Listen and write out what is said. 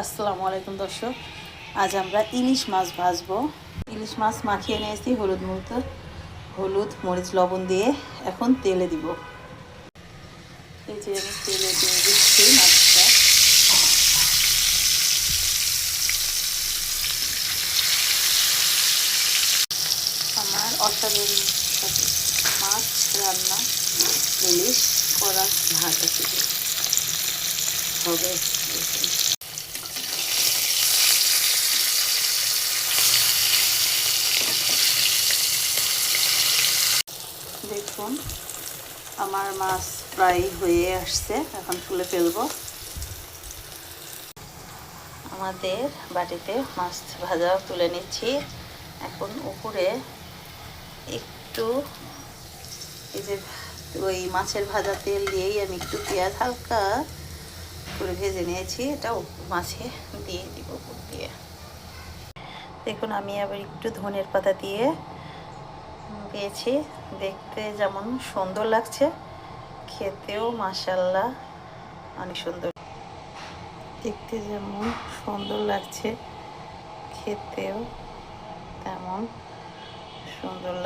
আসসালামু আলাইকুম দর্শক, আজ আমরা ইলিশ মাছ ভাজবো। ইলিশ মাছ মাখিয়ে নিয়েছি হলুদ মরিচ লবণ দিয়ে। এখন তেলে দিব। এই যে আমি তেলে দিয়ে দিচ্ছি মাছটা। আমার অসাধারণ মাছ রান্না, ইলিশ করা ভাজা থেকে হবে। দেখুন আমার মাছ প্রায় হয়ে আসছে, এখন তুলে ফেলবো। আমাদের বাটিতে মাছ ভাজা তুলে নিচ্ছি। এখন উপরে একটু এই যে ওই মাছের ভাজা তেল দিয়েই আমি একটু পেঁয়াজ হালকা করে ভেজে নিয়েছি, এটাও মাছে দিয়ে দিব উপর দিয়ে। দেখুন আমি আবার একটু ধনের পাতা দিয়ে দিয়েছি। দেখতে যেমন সুন্দর লাগছে, খেতেও মাশাআল্লাহ অনেক সুন্দর। দেখতে যেমন সুন্দর লাগছে, খেতেও তেমন সুন্দর।